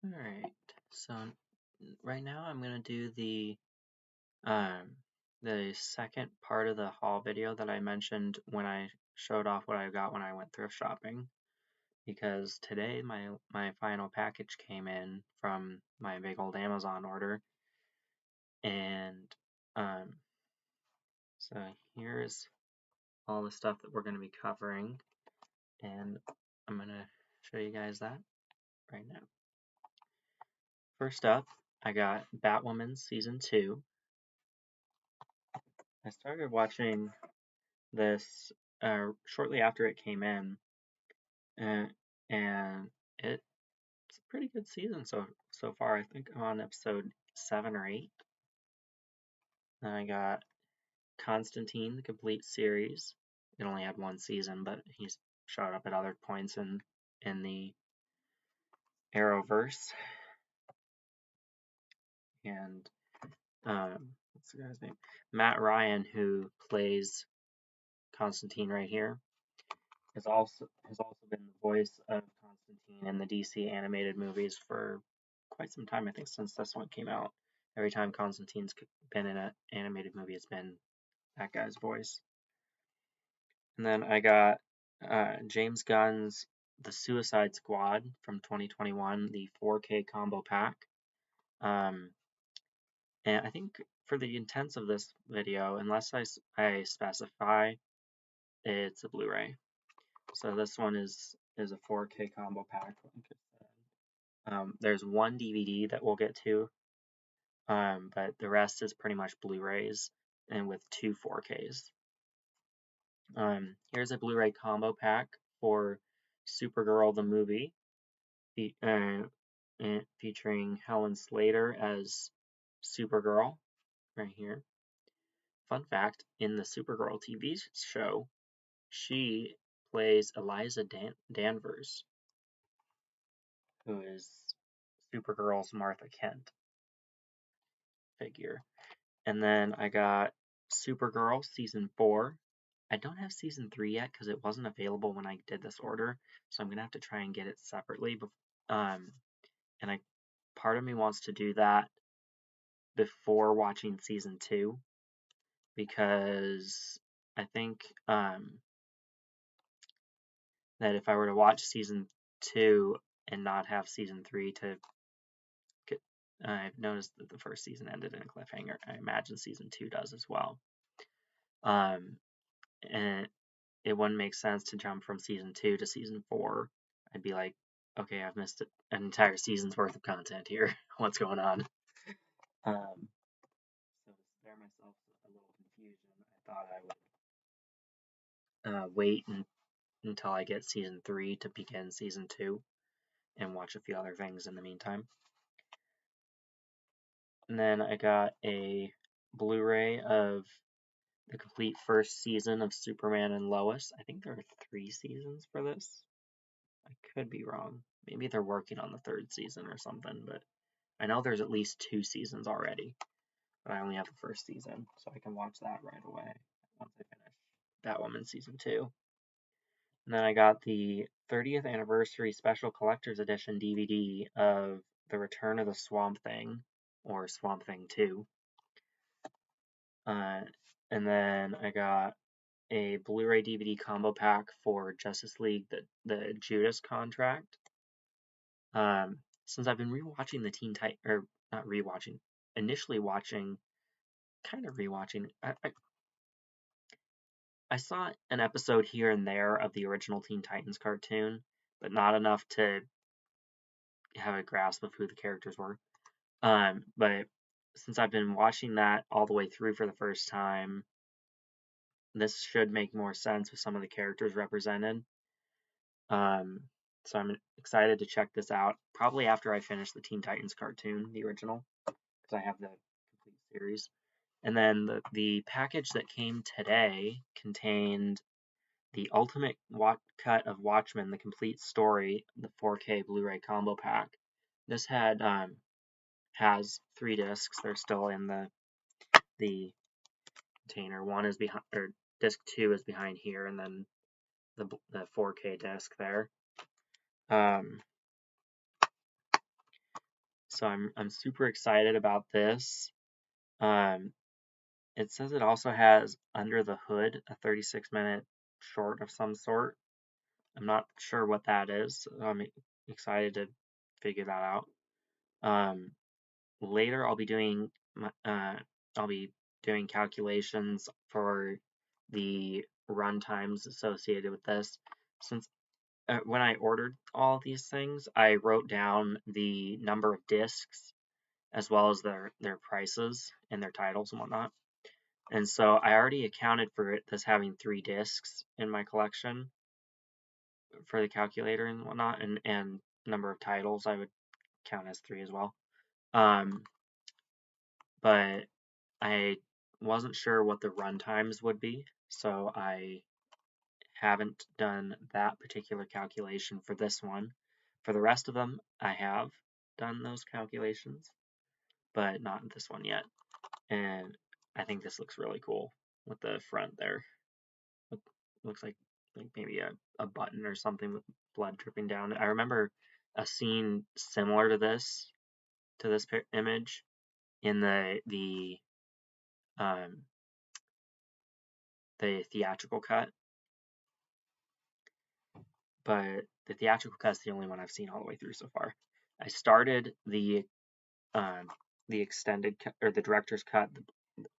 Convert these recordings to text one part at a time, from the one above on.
Alright, so right now I'm gonna do the second part of the haul video that I mentioned when I showed off what I got when I went thrift shopping. Because today my final package came in from my big old Amazon order, and um, so here's all the stuff that we're gonna be covering, and I'm gonna show you guys that right now. First up, I got Batwoman Season 2. I started watching this shortly after it came in, and it's a pretty good season so far. I think I'm on episode 7 or 8. Then I got Constantine, the complete series. It only had one season, but he's showed up at other points in the Arrowverse. And what's the guy's name? Matt Ryan, who plays Constantine right here, has also been the voice of Constantine in the DC animated movies for quite some time. I think since this one came out, every time Constantine's been in an animated movie, it's been that guy's voice. And then I got James Gunn's The Suicide Squad from 2021, the 4K combo pack. And I think for the intents of this video, unless I specify, it's a Blu-ray. So this one is a 4K combo pack. There's one DVD that we'll get to, but the rest is pretty much Blu-rays and with two 4Ks. Here's a Blu-ray combo pack for Supergirl the movie, featuring Helen Slater as Supergirl, right here. Fun fact, in the Supergirl TV show, she plays Eliza Danvers, who is Supergirl's Martha Kent figure. And then I got Supergirl Season 4. I don't have Season 3 yet because it wasn't available when I did this order, so I'm going to have to try and get it separately. And part of me wants to do that before watching Season 2, because I think that if I were to watch Season 2 and not have Season 3 to get, I've noticed that the first season ended in a cliffhanger. I imagine Season 2 does as well. And it wouldn't make sense to jump from Season 2 to Season 4. I'd be like, okay, I've missed an entire season's worth of content here. What's going on? So to spare myself a little confusion, I thought I would wait until I get Season 3 to begin Season 2 and watch a few other things in the meantime. And then I got a Blu-ray of the complete first season of Superman and Lois. I think there are 3 seasons for this. I could be wrong. Maybe they're working on the 3rd season or something, but I know there's at least 2 seasons already. But I only have the first season, so I can watch that right away once I finish Batwoman Season 2. And then I got the 30th Anniversary Special Collector's Edition DVD of The Return of the Swamp Thing, or Swamp Thing 2. And then I got a Blu-ray DVD combo pack for Justice League, the Judas Contract. Since I've been rewatching the Teen Titans, or not rewatching, initially watching, kind of rewatching. I saw an episode here and there of the original Teen Titans cartoon, but not enough to have a grasp of who the characters were. But since I've been watching that all the way through for the first time, this should make more sense with some of the characters represented. So I'm excited to check this out, probably after I finish the Teen Titans cartoon, the original, because I have the complete series. And then the package that came today contained the Ultimate Cut of Watchmen, the complete story, the 4K Blu-ray combo pack. This has 3 discs. They're still in the container. One is behind, or disc 2 is behind here, and then the 4K disc there. So I'm super excited about this. It says it also has Under the Hood, a 36-minute short of some sort. I'm not sure what that is. I'm excited to figure that out. Later I'll be doing calculations for the run times associated with this. Since when I ordered all these things, I wrote down the number of discs as well as their prices and their titles and whatnot. And so I already accounted for this having 3 discs in my collection for the calculator and whatnot, and number of titles I would count as 3 as well. But I wasn't sure what the run times would be, so I haven't done that particular calculation for this one. For the rest of them, I have done those calculations, but not this one yet. And I think this looks really cool with the front there. It looks like maybe a button or something with blood dripping down. I remember a scene similar to this image in the theatrical cut, but the theatrical cut is the only one I've seen all the way through so far. I started the extended cut, or the director's cut,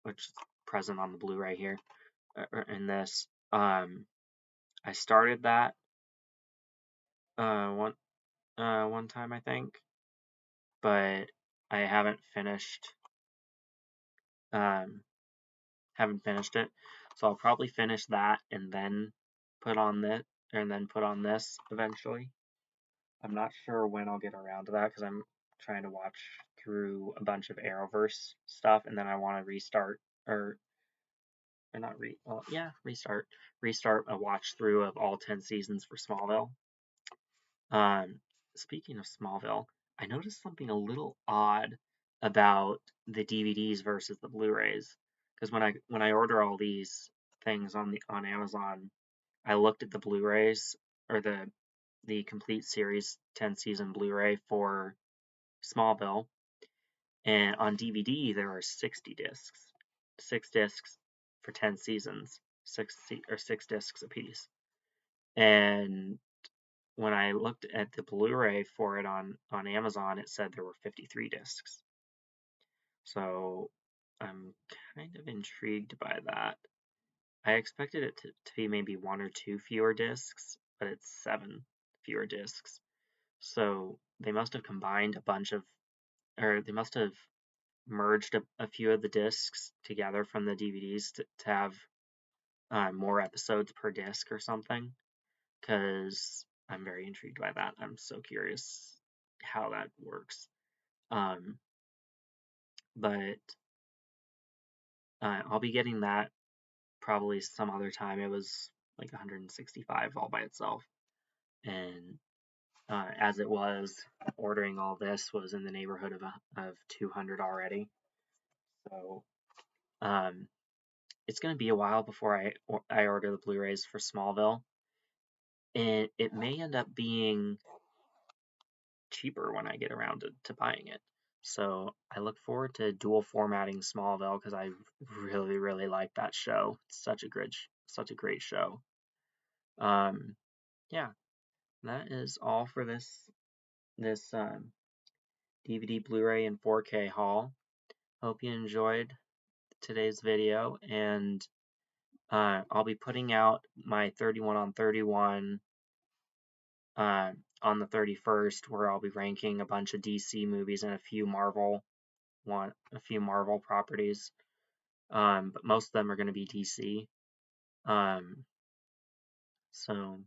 which is present on the Blu-ray here, in this. I started that one time, I think, but I haven't finished it. So I'll probably finish that and then put on this eventually. I'm not sure when I'll get around to that because I'm trying to watch through a bunch of Arrowverse stuff, and then I want to restart a watch through of all 10 seasons for Smallville. Speaking of Smallville, I noticed something a little odd about the DVDs versus the Blu-rays, because when I order all these things on Amazon, I looked at the Blu-rays, or the complete series 10 season Blu-ray for Smallville, and on DVD there are 60 discs, 6 discs for 10 seasons, 6 discs apiece. And when I looked at the Blu-ray for it on Amazon, it said there were 53 discs. So I'm kind of intrigued by that. I expected it to be maybe 1 or 2 fewer discs, but it's 7 fewer discs. So they must have combined they must have merged a few of the discs together from the DVDs to have more episodes per disc or something, because I'm very intrigued by that. I'm so curious how that works. But I'll be getting that probably some other time. It was like 165 all by itself, and as it was, ordering all this was in the neighborhood of 200 already. So it's going to be a while before I order the Blu-rays for Smallville, and it may end up being cheaper when I get around to buying it. So I look forward to dual formatting Smallville because I really, really like that show. It's such a great show. Yeah, that is all for this DVD, Blu-ray, and 4K haul. Hope you enjoyed today's video, and I'll be putting out my 31 on 31 on the 31st, where I'll be ranking a bunch of DC movies and a few Marvel properties. But most of them are going to be DC. So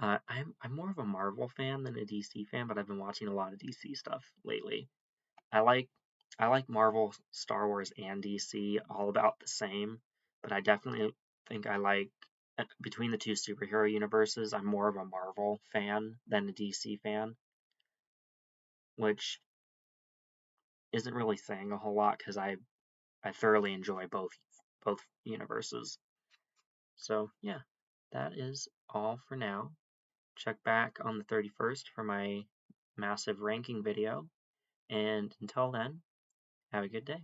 I'm more of a Marvel fan than a DC fan, but I've been watching a lot of DC stuff lately. I like Marvel, Star Wars, and DC all about the same, but I definitely think I like, between the two superhero universes, I'm more of a Marvel fan than a DC fan, which isn't really saying a whole lot because I thoroughly enjoy both universes. So yeah, that is all for now. Check back on the 31st for my massive ranking video, And until then, have a good day.